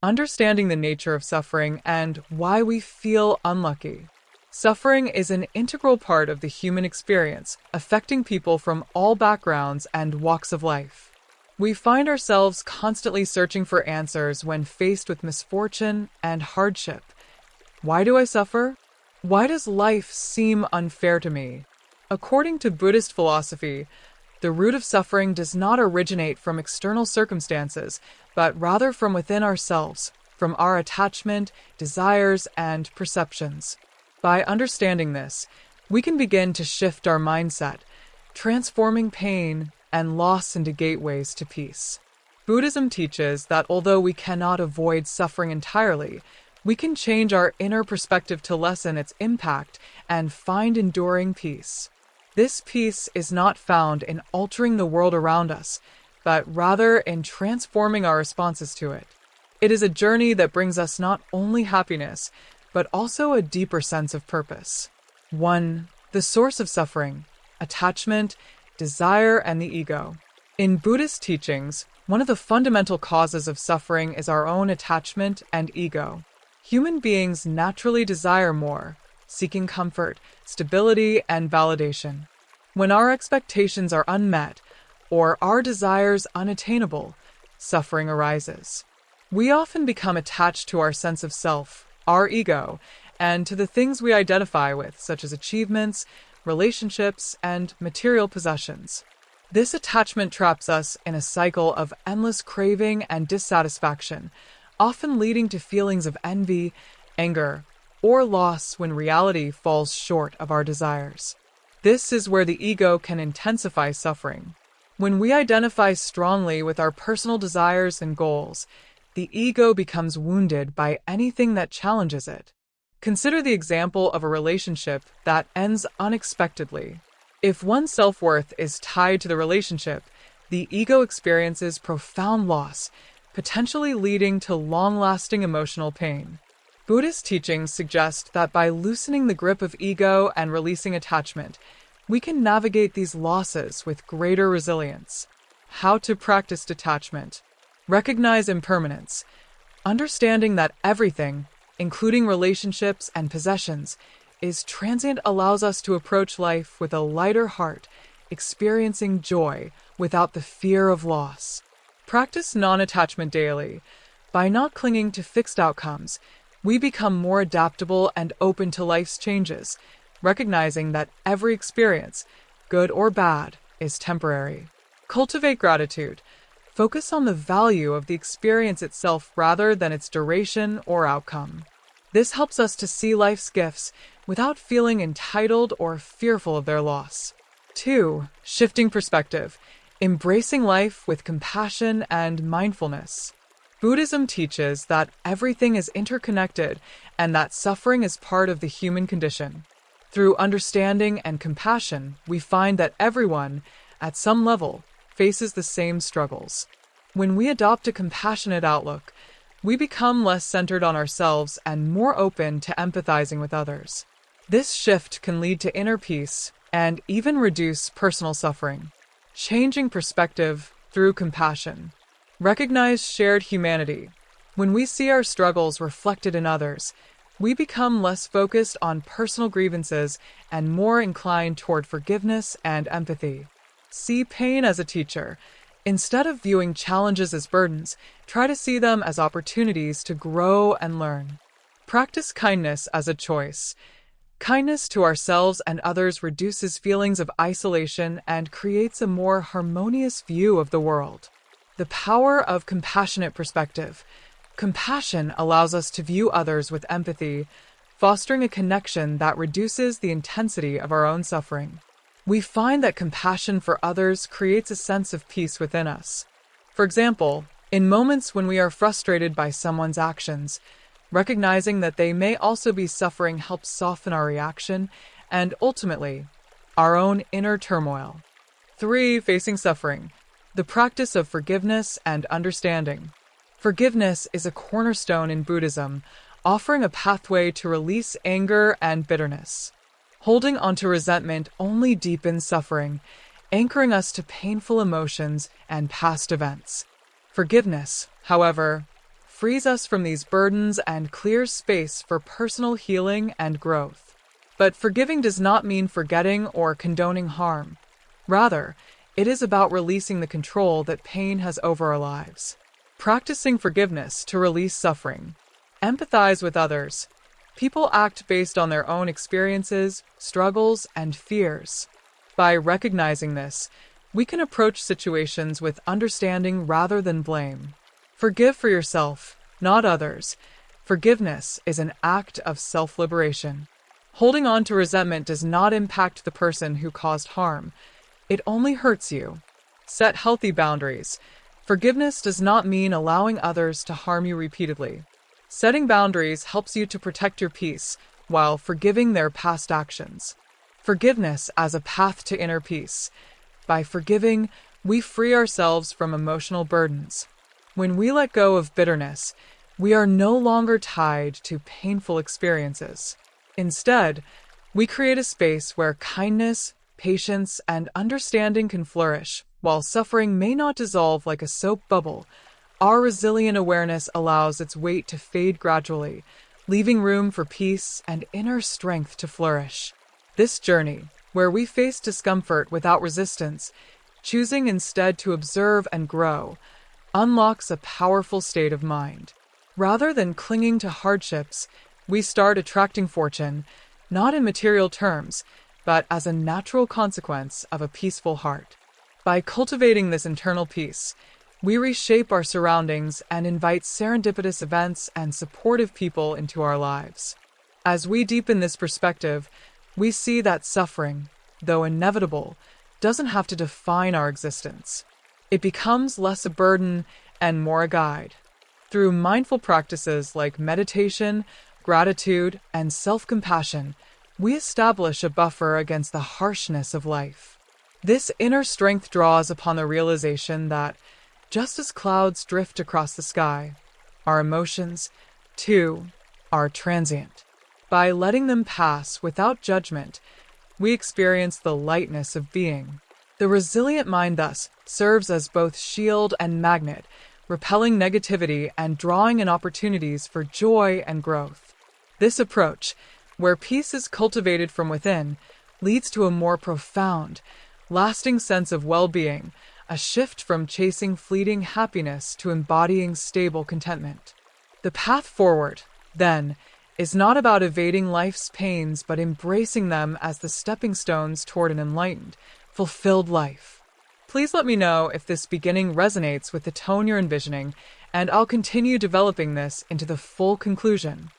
Understanding the nature of suffering and why we feel unlucky. Suffering is an integral part of the human experience, affecting people from all backgrounds and walks of life. We find ourselves constantly searching for answers when faced with misfortune and hardship. Why do I suffer? Why does life seem unfair to me? According to Buddhist philosophy, the root of suffering does not originate from external circumstances, but rather from within ourselves, from our attachment, desires, and perceptions. By understanding this, we can begin to shift our mindset, transforming pain and loss into gateways to peace. Buddhism teaches that although we cannot avoid suffering entirely, we can change our inner perspective to lessen its impact and find enduring peace. This peace is not found in altering the world around us, but rather in transforming our responses to it. It is a journey that brings us not only happiness, but also a deeper sense of purpose. 1. The source of suffering: attachment, desire, and the ego. In Buddhist teachings, one of the fundamental causes of suffering is our own attachment and ego. Human beings naturally desire more, seeking comfort, stability, and validation. When our expectations are unmet or our desires unattainable, suffering arises. We often become attached to our sense of self, our ego, and to the things we identify with, such as achievements, relationships, and material possessions. This attachment traps us in a cycle of endless craving and dissatisfaction, often leading to feelings of envy, anger, or loss when reality falls short of our desires. This is where the ego can intensify suffering. When we identify strongly with our personal desires and goals, the ego becomes wounded by anything that challenges it. Consider the example of a relationship that ends unexpectedly. If one's self-worth is tied to the relationship, the ego experiences profound loss, potentially leading to long-lasting emotional pain. Buddhist teachings suggest that by loosening the grip of ego and releasing attachment, we can navigate these losses with greater resilience. How to practice detachment. Recognize impermanence. Understanding that everything, including relationships and possessions, is transient allows us to approach life with a lighter heart, experiencing joy without the fear of loss. Practice non-attachment daily. By not clinging to fixed outcomes, we become more adaptable and open to life's changes, recognizing that every experience, good or bad, is temporary. Cultivate gratitude. Focus on the value of the experience itself rather than its duration or outcome. This helps us to see life's gifts without feeling entitled or fearful of their loss. 2. Shifting perspective. Embracing life with compassion and mindfulness. Buddhism teaches that everything is interconnected and that suffering is part of the human condition. Through understanding and compassion, we find that everyone, at some level, faces the same struggles. When we adopt a compassionate outlook, we become less centered on ourselves and more open to empathizing with others. This shift can lead to inner peace and even reduce personal suffering. Changing perspective through compassion. Recognize shared humanity. When we see our struggles reflected in others, we become less focused on personal grievances and more inclined toward forgiveness and empathy. See pain as a teacher. Instead of viewing challenges as burdens, try to see them as opportunities to grow and learn. Practice kindness as a choice. Kindness to ourselves and others reduces feelings of isolation and creates a more harmonious view of the world. The power of compassionate perspective. Compassion allows us to view others with empathy, fostering a connection that reduces the intensity of our own suffering. We find that compassion for others creates a sense of peace within us. For example, in moments when we are frustrated by someone's actions, recognizing that they may also be suffering helps soften our reaction and, ultimately, our own inner turmoil. 3. Facing suffering. The practice of forgiveness and understanding. Forgiveness is a cornerstone in Buddhism, offering a pathway to release anger and bitterness. Holding onto resentment only deepens suffering, anchoring us to painful emotions and past events. Forgiveness, however, frees us from these burdens and clears space for personal healing and growth. But forgiving does not mean forgetting or condoning harm. Rather, it is about releasing the control that pain has over our lives. Practicing forgiveness to release suffering. Empathize with others. People act based on their own experiences, struggles, and fears. By recognizing this, we can approach situations with understanding rather than blame. Forgive for yourself, not others. Forgiveness is an act of self-liberation. Holding on to resentment does not impact the person who caused harm. It only hurts you. Set healthy boundaries. Forgiveness does not mean allowing others to harm you repeatedly. Setting boundaries helps you to protect your peace while forgiving their past actions. Forgiveness as a path to inner peace. By forgiving, we free ourselves from emotional burdens. When we let go of bitterness, we are no longer tied to painful experiences. Instead, we create a space where kindness, patience, and understanding can flourish. While suffering may not dissolve like a soap bubble, our resilient awareness allows its weight to fade gradually, leaving room for peace and inner strength to flourish. This journey, where we face discomfort without resistance, choosing instead to observe and grow, unlocks a powerful state of mind. Rather than clinging to hardships, we start attracting fortune, not in material terms, but as a natural consequence of a peaceful heart. By cultivating this internal peace, we reshape our surroundings and invite serendipitous events and supportive people into our lives. As we deepen this perspective, we see that suffering, though inevitable, doesn't have to define our existence. It becomes less a burden and more a guide. Through mindful practices like meditation, gratitude, and self-compassion, we establish a buffer against the harshness of life. This inner strength draws upon the realization that, just as clouds drift across the sky, our emotions, too, are transient. By letting them pass without judgment, we experience the lightness of being. The resilient mind thus serves as both shield and magnet, repelling negativity and drawing in opportunities for joy and growth. This approach, where peace is cultivated from within, leads to a more profound, lasting sense of well-being, a shift from chasing fleeting happiness to embodying stable contentment. The path forward, then, is not about evading life's pains but embracing them as the stepping stones toward an enlightened, fulfilled life. Please let me know if this beginning resonates with the tone you're envisioning, and I'll continue developing this into the full conclusion.